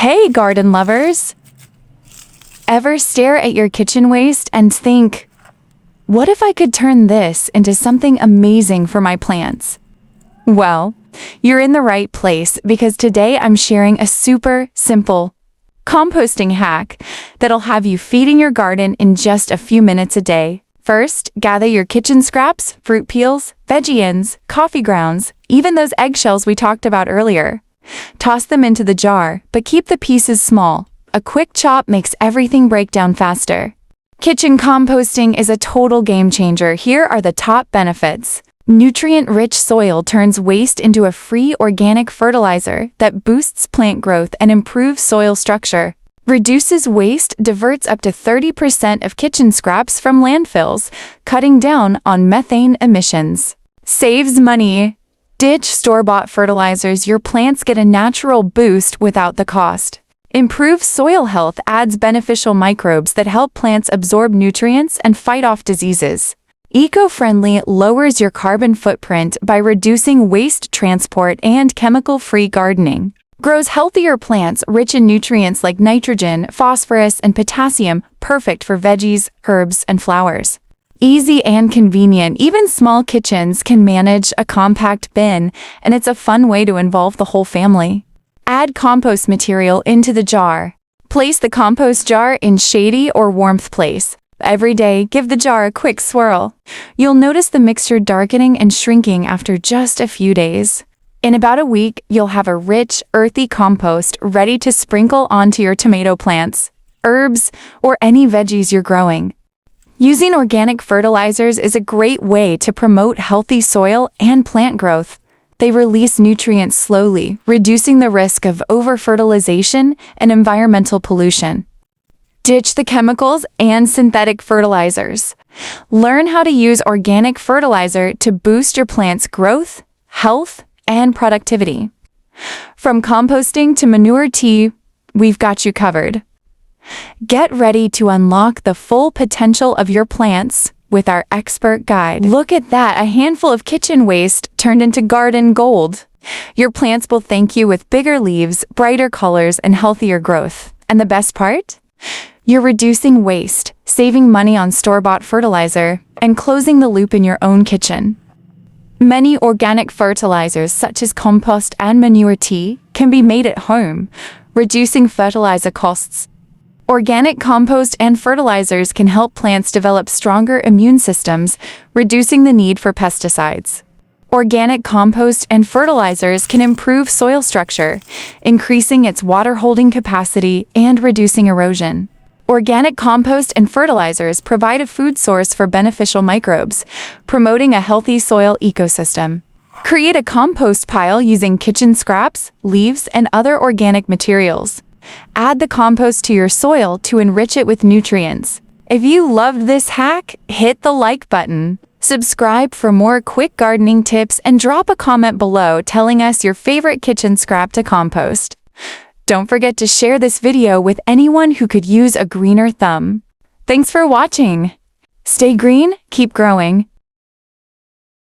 Hey, garden lovers! Ever stare at your kitchen waste and think, what if I could turn this into something amazing for my plants? Well, you're in the right place because today I'm sharing a super simple composting hack that'll have you feeding your garden in just a few minutes a day. First, gather your kitchen scraps, fruit peels, veggie ends, coffee grounds, even those eggshells we talked about earlier. Toss them into the jar, but keep the pieces small. A quick chop makes everything break down faster. Kitchen composting is a total game changer. Here are the top benefits. Nutrient-rich soil turns waste into a free organic fertilizer that boosts plant growth and improves soil structure. Reduces waste, diverts up to 30% of kitchen scraps from landfills, cutting down on methane emissions. Saves money. Ditch store-bought fertilizers. Your plants get a natural boost without the cost. Improves soil health, adds beneficial microbes that help plants absorb nutrients and fight off diseases. Eco-friendly, lowers your carbon footprint by reducing waste transport and chemical-free gardening. Grows healthier plants rich in nutrients like nitrogen, phosphorus, and potassium, perfect for veggies, herbs, and flowers. Easy and convenient. Even small kitchens can manage a compact bin, and it's a fun way to involve the whole family. Add compost material into the jar. Place the compost jar in shady or warmth place. Every day, give the jar a quick swirl. You'll notice the mixture darkening and shrinking after just a few days. In about a week, you'll have a rich, earthy compost ready to sprinkle onto your tomato plants, herbs, or any veggies you're growing. Using organic fertilizers is a great way to promote healthy soil and plant growth. They release nutrients slowly, reducing the risk of over-fertilization and environmental pollution. Ditch the chemicals and synthetic fertilizers. Learn how to use organic fertilizer to boost your plant's growth, health, and productivity. From composting to manure tea, we've got you covered. Get ready to unlock the full potential of your plants with our expert guide. Look at that, a handful of kitchen waste turned into garden gold. Your plants will thank you with bigger leaves, brighter colors, and healthier growth. And the best part? You're reducing waste, saving money on store-bought fertilizer, and closing the loop in your own kitchen. Many organic fertilizers such as compost and manure tea can be made at home, reducing fertilizer costs. Organic compost and fertilizers can help plants develop stronger immune systems, reducing the need for pesticides. Organic compost and fertilizers can improve soil structure, increasing its water-holding capacity and reducing erosion. Organic compost and fertilizers provide a food source for beneficial microbes, promoting a healthy soil ecosystem. Create a compost pile using kitchen scraps, leaves, and other organic materials. Add the compost to your soil to enrich it with nutrients. If you loved this hack, hit the like button. Subscribe for more quick gardening tips and drop a comment below telling us your favorite kitchen scrap to compost. Don't forget to share this video with anyone who could use a greener thumb. Thanks for watching. Stay green, keep growing,